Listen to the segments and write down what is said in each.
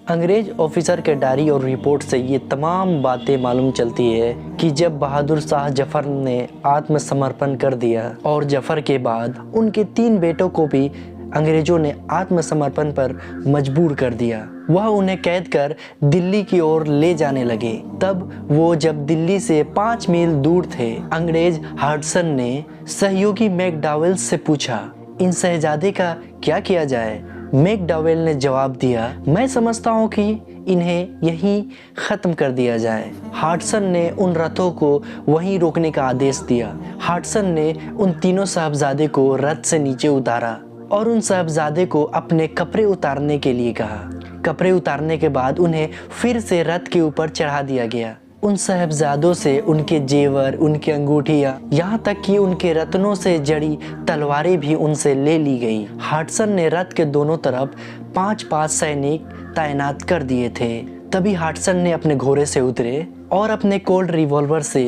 अंग्रेज ऑफिसर के डायरी और रिपोर्ट से ये तमाम बातें मालूम चलती है कि जब बहादुर शाह जफर ने आत्मसमर्पण कर दिया और जफर के बाद उनके 3 बेटों को भी अंग्रेजों ने आत्मसमर्पण पर मजबूर कर दिया। वह उन्हें कैद कर दिल्ली की ओर ले जाने लगे। तब वो जब दिल्ली से 5 मील दूर थे, अंग्रेज हडसन ने सहयोगी मैकडॉवेल से पूछा, इन शहजादे का क्या किया जाए? मैकडॉवेल ने जवाब दिया, मैं समझता हूँ कि इन्हें यहीं ख़त्म कर दिया जाए। हडसन ने उन रथों को वहीं रोकने का आदेश दिया। हडसन ने उन तीनों साहबजादे को रथ से नीचे उतारा और उन साहबजादे को अपने कपड़े उतारने के लिए कहा। कपड़े उतारने के बाद उन्हें फिर से रथ के ऊपर चढ़ा दिया गया। उन साहबजादों से उनके जेवर, उनकी अंगूठियाँ, यहाँ तक कि उनके रत्नों से जड़ी तलवारें भी उनसे ले ली गई। हडसन ने रथ के दोनों तरफ 5-5 सैनिक तैनात कर दिए थे। तभी हडसन ने अपने घोड़े से उतरे और अपने कोल्ड रिवॉल्वर से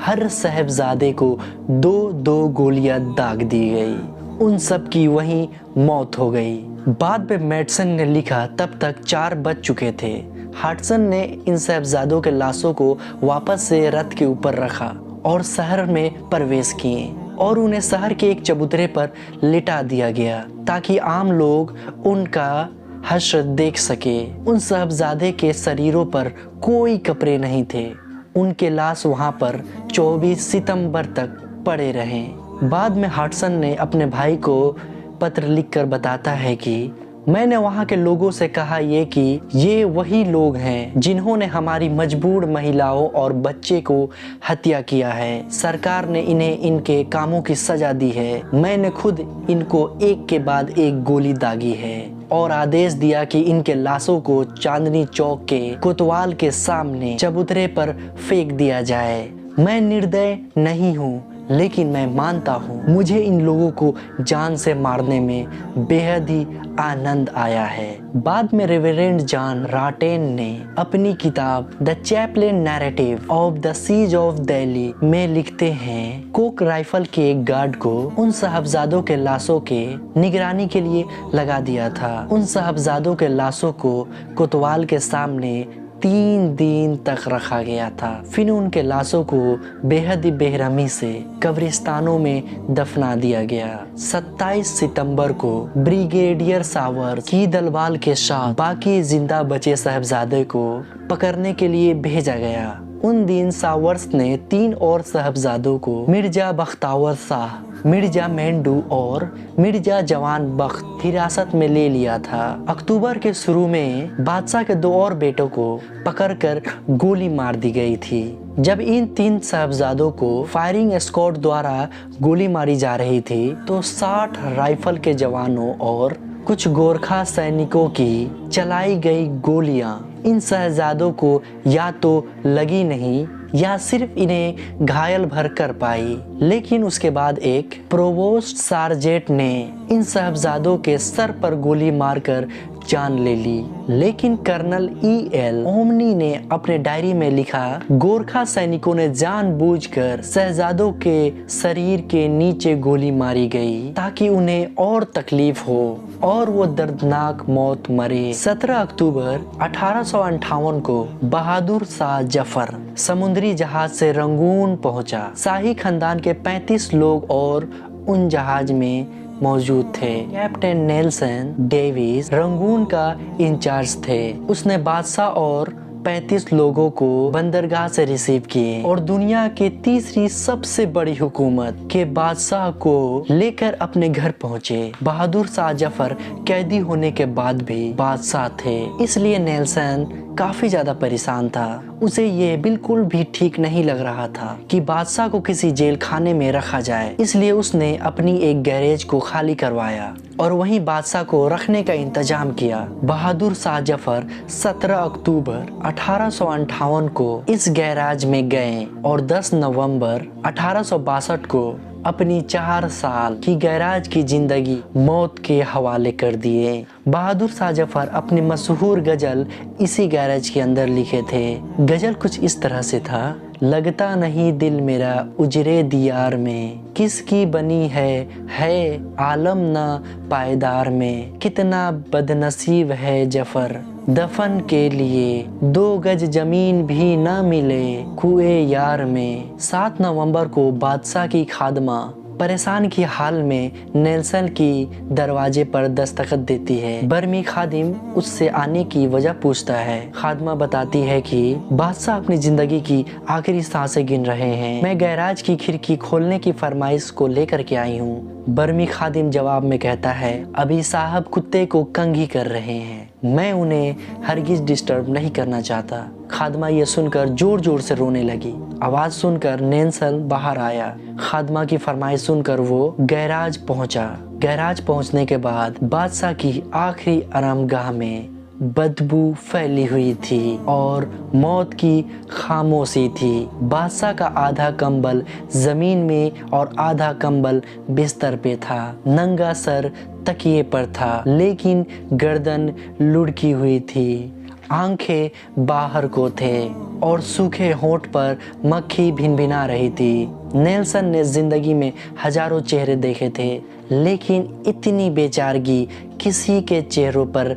हर साहबजादे को 2-2 गोलियां दाग दी गई। उन सब की वहीं मौत हो गई। बाद में मेडसन ने लिखा, तब तक 4 बज चुके थे। हडसन ने इन साहबजादों के लाशों को वापस से रथ के ऊपर रखा और शहर में प्रवेश किए और उन्हें शहर के एक चबूतरे पर लिटा दिया गया ताकि आम लोग उनका हश्र देख सके। उन साहबजादे के शरीरों पर कोई कपड़े नहीं थे। उनके लाश वहां पर 24 सितंबर तक पड़े रहे। बाद में हडसन ने अपने भाई को पत्र लिखकर बताता है कि मैंने वहाँ के लोगों से कहा कि ये वही लोग हैं जिन्होंने हमारी मजबूर महिलाओं और बच्चे को हत्या किया है। सरकार ने इन्हें इनके कामों की सजा दी है। मैंने खुद इनको एक के बाद एक गोली दागी है और आदेश दिया कि इनके लाशों को चांदनी चौक के कोतवाल के सामने चबूतरे पर फेंक दिया जाए। मैं निर्दय नहीं हूँ, लेकिन मैं मानता हूँ मुझे इन लोगों को जान से मारने में बेहद ही आनंद आया है। बाद में रेवरेंड जॉन राटेन ने अपनी किताब the chaplain narrative of the siege of Delhi में लिखते हैं, कोक राइफल के एक गार्ड को उन साहबजादों के लाशों के निगरानी के लिए लगा दिया था। उन साहबजादों के लाशों को कोतवाल के सामने 3 दिन तक रखा गया था। फिर उनके लाशों को बेहद ही बेरहमी से कब्रिस्तानों में दफना दिया गया। 27 सितंबर को ब्रिगेडियर सावर की दलवाल के साथ बाकी जिंदा बचे साहबजादे को पकड़ने के लिए भेजा गया। उन दिन सावर्स ने 3 और साहबजादों को मिर्जा बख्तावर शाह, मिर्जा मेंडू और मिर्जा जवान बख्त हिरासत में ले लिया था। अक्टूबर के शुरू में बादशाह के 2 और बेटों को पकड़कर गोली मार दी गई थी। जब इन 3 साहबजादों को फायरिंग स्क्वाड द्वारा गोली मारी जा रही थी तो 60 राइफल के जवानों और कुछ गोरखा सैनिकों की चलाई गई गोलियां इन शहजादों को या तो लगी नहीं या सिर्फ इन्हें घायल भर कर पाई। लेकिन उसके बाद एक प्रोवोस्ट सार्जेंट ने इन साहबजादों के सर पर गोली मारकर जान ले ली। लेकिन कर्नल E.L. ओमनी ने अपने डायरी में लिखा, गोरखा सैनिकों ने जानबूझकर शहजादों के शरीर के नीचे गोली मारी गई ताकि उन्हें और तकलीफ हो और वो दर्दनाक मौत मरे। 17 अक्टूबर 1858 को बहादुर शाह जफर समुद्री जहाज से रंगून पहुंचा। शाही खानदान के 35 लोग और उन जहाज में मौजूद थे। कैप्टन नेल्सन डेविस रंगून का इंचार्ज थे। उसने बादशाह और 35 लोगों को बंदरगाह से रिसीव किए और दुनिया के तीसरी सबसे बड़ी हुकूमत के बादशाह को लेकर अपने घर पहुंचे। बहादुर शाह जफर कैदी होने के बाद भी बादशाह थे, इसलिए नेल्सन काफी ज्यादा परेशान था। उसे ये बिल्कुल भी ठीक नहीं लग रहा था कि बादशाह को किसी जेल खाने में रखा जाए, इसलिए उसने अपनी एक गैरेज को खाली करवाया और वहीं बादशाह को रखने का इंतजाम किया। बहादुर शाह जफर 17 अक्टूबर 1858 को इस गैराज में गए और 10 नवंबर 1862 को अपनी 4 साल की गैराज की जिंदगी मौत के हवाले कर दिए। बहादुर शाह जफर अपनी मशहूर गजल इसी गैराज के अंदर लिखे थे। गजल कुछ इस तरह से था, लगता नहीं दिल मेरा उजरे दियार में, किसकी बनी है आलम ना पायदार में। कितना बदनसीब है जफर, दफन के लिए 2 गज जमीन भी न मिले कुए यार में। 7 नवंबर को बादशाह की खादमा परेशान की हाल में नेल्सन की दरवाजे पर दस्तखत देती है। बर्मी खादिम उससे आने की वजह पूछता है। खादमा बताती है कि बादशाह अपनी जिंदगी की आखिरी सांसें गिन रहे हैं, मैं गैराज की खिड़की खोलने की फरमाइश को लेकर के आई हूँ। बर्मी खादिम जवाब में कहता है, अभी साहब कुत्ते को कंघी कर रहे हैं, मैं उन्हें हरगिज डिस्टर्ब नहीं करना चाहता। खादमा ये सुनकर जोर जोर से रोने लगी। आवाज सुनकर नेल्सन बाहर आया। खादमा की फरमाइश सुनकर वो गैराज पहुंचा। गैराज पहुंचने के बाद बादशाह की आखिरी आरामगाह में बदबू फैली हुई थी और मौत की खामोशी थी। बादशाह का आधा कंबल जमीन में और आधा कंबल बिस्तर पे था। नंगा सर तकिए पर था, लेकिन गर्दन लुढ़की हुई थी। आंखें बाहर को थे और सूखे होंठ पर मक्खी भिनभिना रही थी। नेल्सन ने जिंदगी में हजारों चेहरे देखे थे, लेकिन इतनी बेचारगी किसी के चेहरों पर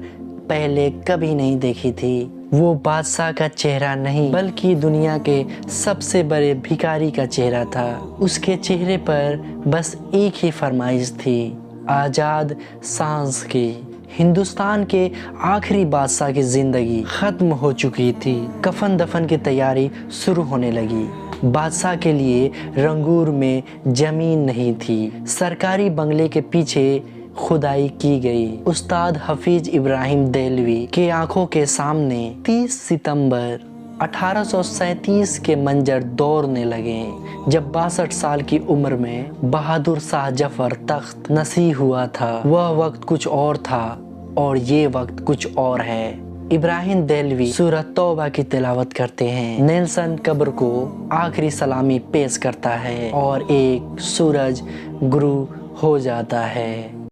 पहले कभी नहीं देखी थी। वो बादशाह का चेहरा नहीं, बल्कि दुनिया के सबसे बड़े भिखारी का चेहरा था। उसके चेहरे पर बस एक ही फरमाइश थी, आजाद सांस की। हिंदुस्तान के आखिरी बादशाह की जिंदगी खत्म हो चुकी थी। कफन दफन की तैयारी शुरू होने लगी। बादशाह के लिए रंगूर में जमीन नहीं थी। सरकारी बंगले के पीछे खुदाई की गई। उस्ताद हफीज इब्राहिम देलवी के आंखों के सामने 30 सितंबर 1837 के मंजर दौड़ने लगे, जब 62 साल की उम्र में बहादुर शाह जफर तख्त नसीह हुआ था। वह वक्त कुछ और था और ये वक्त कुछ और है। इब्राहिम देलवी सूरत तौबा की तिलावत करते हैं। नेल्सन कब्र को आखिरी सलामी पेश करता है और एक सूरज गुरु हो जाता है।